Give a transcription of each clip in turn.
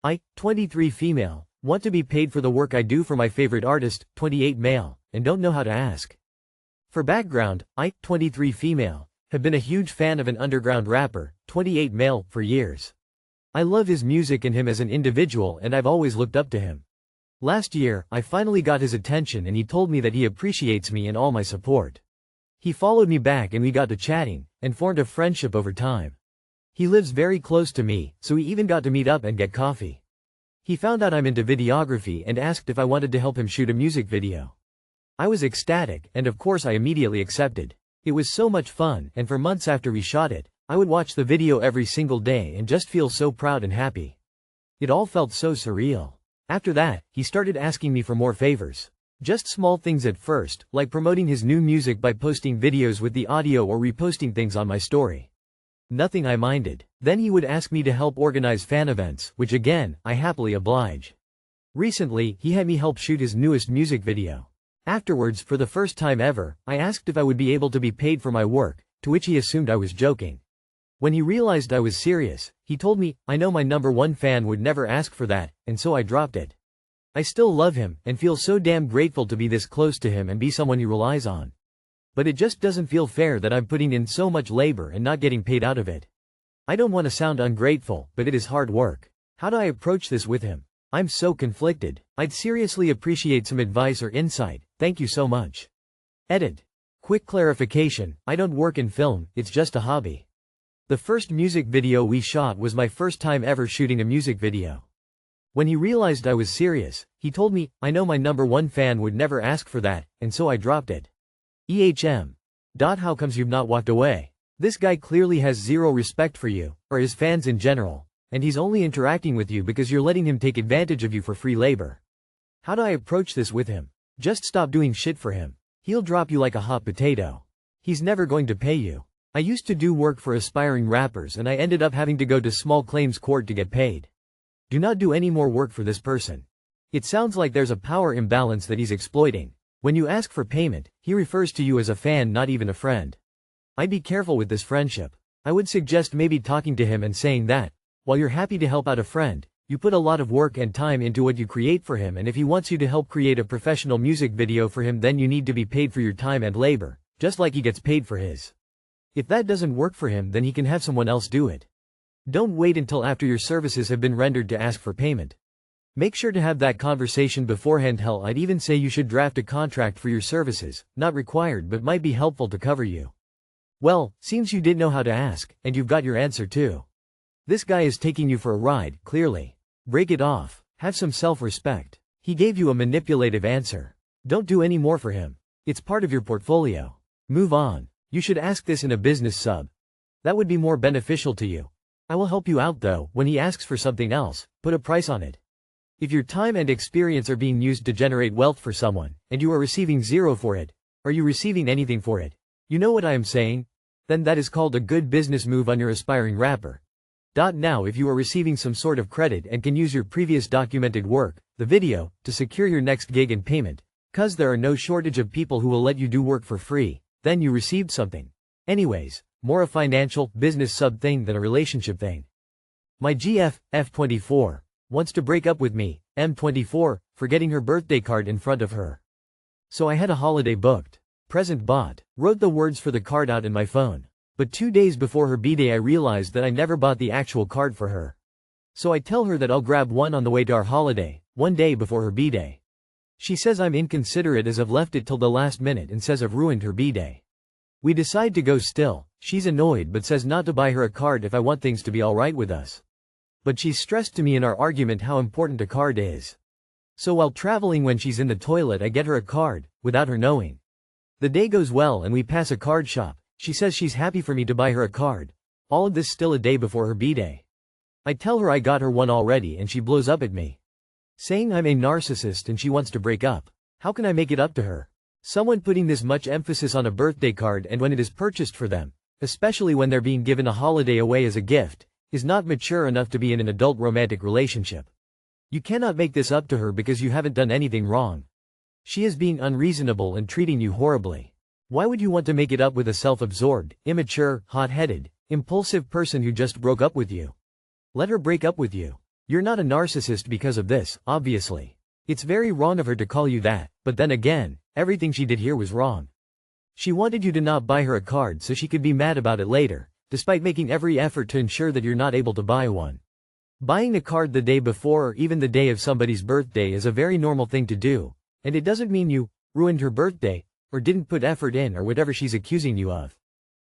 I, 23 female, want to be paid for the work I do for my favorite artist, 28 male, and don't know how to ask. For background, I, 23 female, have been a huge fan of an underground rapper, 28 male, for years. I love his music and him as an individual, and I've always looked up to him. Last year, I finally got his attention and he told me that he appreciates me and all my support. He followed me back and we got to chatting, and formed a friendship over time. He lives very close to me, so we even got to meet up and get coffee. He found out I'm into videography and asked if I wanted to help him shoot a music video. I was ecstatic, and of course I immediately accepted. It was so much fun, and for months after we shot it, I would watch the video every single day and just feel so proud and happy. It all felt so surreal. After that, he started asking me for more favors. Just small things at first, like promoting his new music by posting videos with the audio or reposting things on my story. Nothing I minded. Then he would ask me to help organize fan events, which again, I happily oblige. Recently, he had me help shoot his newest music video. Afterwards, for the first time ever, I asked if I would be able to be paid for my work, to which he assumed I was joking. When he realized I was serious, he told me, I know my #1 fan would never ask for that, and so I dropped it. I still love him, and feel so damn grateful to be this close to him and be someone he relies on. But it just doesn't feel fair that I'm putting in so much labor and not getting paid out of it. I don't want to sound ungrateful, but it is hard work. How do I approach this with him? I'm so conflicted. I'd seriously appreciate some advice or insight. Thank you so much. Edit. Quick clarification, I don't work in film, it's just a hobby. The first music video we shot was my first time ever shooting a music video. When he realized I was serious, he told me, I know my #1 fan would never ask for that, and so I dropped it. How comes you've not walked away? This guy clearly has zero respect for you, or his fans in general, and he's only interacting with you because you're letting him take advantage of you for free labor. How do I approach this with him? Just stop doing shit for him. He'll drop you like a hot potato. He's never going to pay you. I used to do work for aspiring rappers and I ended up having to go to small claims court to get paid. Do not do any more work for this person. It sounds like there's a power imbalance that he's exploiting. When you ask for payment, he refers to you as a fan, not even a friend. I'd be careful with this friendship. I would suggest maybe talking to him and saying that, while you're happy to help out a friend, you put a lot of work and time into what you create for him, and if he wants you to help create a professional music video for him, then you need to be paid for your time and labor, just like he gets paid for his. If that doesn't work for him, then he can have someone else do it. Don't wait until after your services have been rendered to ask for payment. Make sure to have that conversation beforehand. Hell, I'd even say you should draft a contract for your services, not required but might be helpful to cover you. Well, seems you did know how to ask, and you've got your answer too. This guy is taking you for a ride, clearly. Break it off. Have some self-respect. He gave you a manipulative answer. Don't do any more for him. It's part of your portfolio. Move on. You should ask this in a business sub. That would be more beneficial to you. I will help you out though. When he asks for something else, put a price on it. If your time and experience are being used to generate wealth for someone, and you are receiving zero for it, are you receiving anything for it? You know what I am saying? Then that is called a good business move on your aspiring rapper. Now if you are receiving some sort of credit and can use your previous documented work, the video, to secure your next gig and payment, cause there are no shortage of people who will let you do work for free, then you received something. Anyways, more a financial, business sub thing than a relationship thing. My GF, F24, wants to break up with me, M24, for getting her birthday card in front of her. So I had a holiday booked. Present bought. Wrote the words for the card out in my phone. But 2 days before her b-day I realized that I never bought the actual card for her. So I tell her that I'll grab one on the way to our holiday, 1 day before her b-day. She says I'm inconsiderate as I've left it till the last minute and says I've ruined her b-day. We decide to go still. She's annoyed but says not to buy her a card if I want things to be alright with us. But she's stressed to me in our argument how important a card is. So while traveling when she's in the toilet I get her a card, without her knowing. The day goes well and we pass a card shop. She says she's happy for me to buy her a card. All of this still a day before her b-day. I tell her I got her one already and she blows up at me, saying I'm a narcissist and she wants to break up. How can I make it up to her? Someone putting this much emphasis on a birthday card and when it is purchased for them, especially when they're being given a holiday away as a gift, is not mature enough to be in an adult romantic relationship. You cannot make this up to her because you haven't done anything wrong. She is being unreasonable and treating you horribly. Why would you want to make it up with a self-absorbed, immature, hot-headed, impulsive person who just broke up with you? Let her break up with you. You're not a narcissist because of this, obviously. It's very wrong of her to call you that, but then again, everything she did here was wrong. She wanted you to not buy her a card so she could be mad about it later, despite making every effort to ensure that you're not able to buy one. Buying a card the day before or even the day of somebody's birthday is a very normal thing to do, and it doesn't mean you ruined her birthday, or didn't put effort in or whatever she's accusing you of.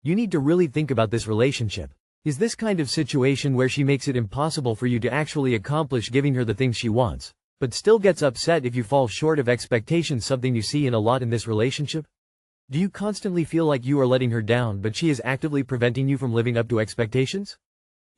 You need to really think about this relationship. Is this kind of situation where she makes it impossible for you to actually accomplish giving her the things she wants, but still gets upset if you fall short of expectations, something you see in a lot in this relationship? Do you constantly feel like you are letting her down but she is actively preventing you from living up to expectations?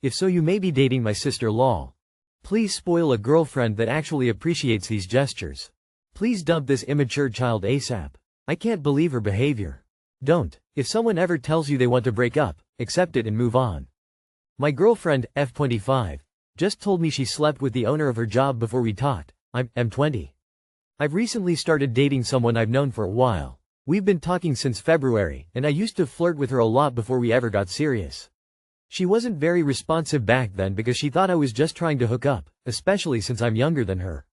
If so, you may be dating my sister lol. Please spoil a girlfriend that actually appreciates these gestures. Please dump this immature child ASAP. I can't believe her behavior. Don't. If someone ever tells you they want to break up, accept it and move on. My girlfriend, F25, just told me she slept with the owner of her job before we talked. I'm 20. I've recently started dating someone I've known for a while. We've been talking since February, and I used to flirt with her a lot before we ever got serious. She wasn't very responsive back then because she thought I was just trying to hook up, especially since I'm younger than her.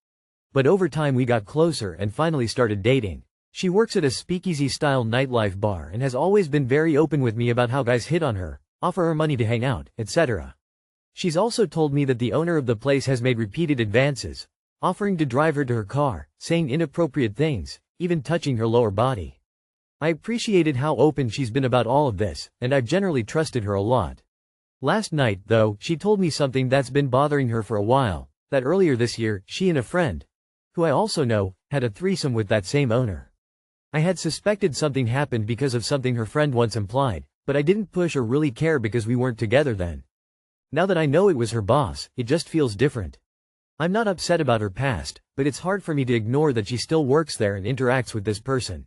But over time we got closer and finally started dating. She works at a speakeasy-style nightlife bar and has always been very open with me about how guys hit on her, offer her money to hang out, etc. She's also told me that the owner of the place has made repeated advances, offering to drive her to her car, saying inappropriate things, even touching her lower body. I appreciated how open she's been about all of this, and I've generally trusted her a lot. Last night, though, she told me something that's been bothering her for a while, that earlier this year, she and a friend, who I also know, had a threesome with that same owner. I had suspected something happened because of something her friend once implied, but I didn't push or really care because we weren't together then. Now that I know it was her boss, it just feels different. I'm not upset about her past, but it's hard for me to ignore that she still works there and interacts with this person.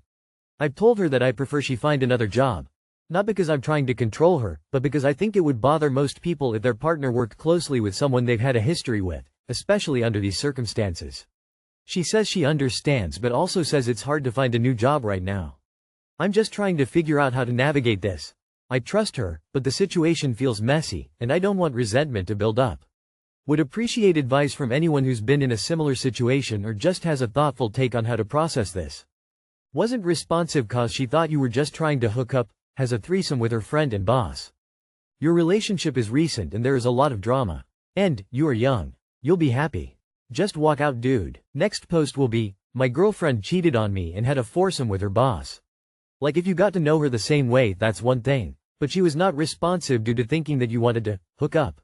I've told her that I prefer she find another job. Not because I'm trying to control her, but because I think it would bother most people if their partner worked closely with someone they've had a history with, especially under these circumstances. She says she understands but also says it's hard to find a new job right now. I'm just trying to figure out how to navigate this. I trust her, but the situation feels messy, and I don't want resentment to build up. Would appreciate advice from anyone who's been in a similar situation or just has a thoughtful take on how to process this. Wasn't responsive cause she thought you were just trying to hook up, has a threesome with her friend and boss. Your relationship is recent and there is a lot of drama. And, you are young. You'll be happy. Just walk out, dude. Next post will be, my girlfriend cheated on me and had a foursome with her boss. Like if you got to know her the same way, that's one thing. But she was not responsive due to thinking that you wanted to hook up.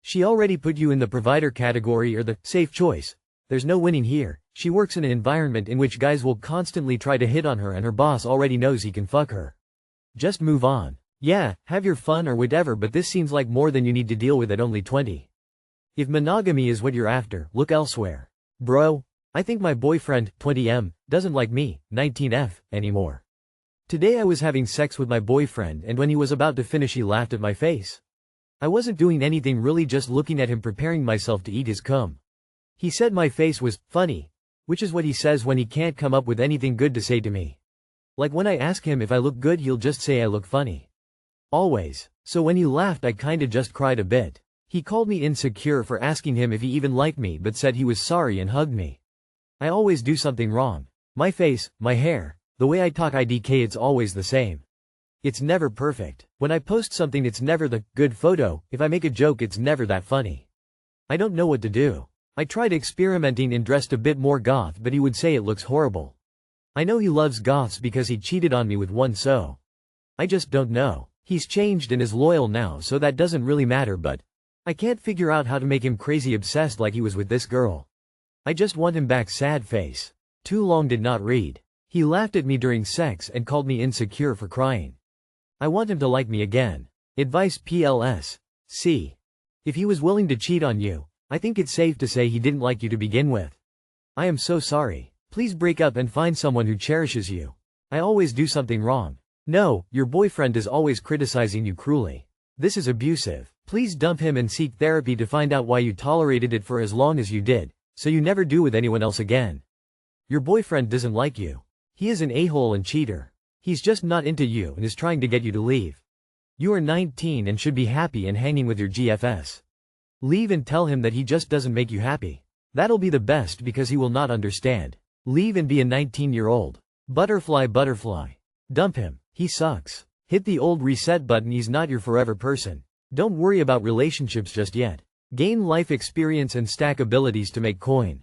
She already put you in the provider category or the safe choice. There's no winning here. She works in an environment in which guys will constantly try to hit on her and her boss already knows he can fuck her. Just move on. Yeah, have your fun or whatever, but this seems like more than you need to deal with at only 20. If monogamy is what you're after, look elsewhere. Bro, I think my boyfriend, 20M, doesn't like me, 19F, anymore. Today I was having sex with my boyfriend and when he was about to finish he laughed at my face. I wasn't doing anything really, just looking at him preparing myself to eat his cum. He said my face was funny, which is what he says when he can't come up with anything good to say to me. Like when I ask him if I look good, he'll just say I look funny. Always. So when he laughed I kinda just cried a bit. He called me insecure for asking him if he even liked me but said he was sorry and hugged me. I always do something wrong. My face, my hair, the way I talk, IDK, it's always the same. It's never perfect. When I post something it's never the good photo, if I make a joke it's never that funny. I don't know what to do. I tried experimenting and dressed a bit more goth but he would say it looks horrible. I know he loves goths because he cheated on me with one, so I just don't know. He's changed and is loyal now, so that doesn't really matter, but I can't figure out how to make him crazy obsessed like he was with this girl. I just want him back, sad face. Too long, did not read. He laughed at me during sex and called me insecure for crying. I want him to like me again. Advice PLS. C. If he was willing to cheat on you, I think it's safe to say he didn't like you to begin with. I am so sorry. Please break up and find someone who cherishes you. I always do something wrong. No, your boyfriend is always criticizing you cruelly. This is abusive. Please dump him and seek therapy to find out why you tolerated it for as long as you did, so you never do with anyone else again. Your boyfriend doesn't like you. He is an a-hole and cheater. He's just not into you and is trying to get you to leave. You are 19 and should be happy and hanging with your GFS. Leave and tell him that he just doesn't make you happy. That'll be the best because he will not understand. Leave and be a 19-year-old. Butterfly butterfly. Dump him. He sucks. Hit the old reset button, he's not your forever person. Don't worry about relationships just yet. Gain life experience and stack abilities to make coin.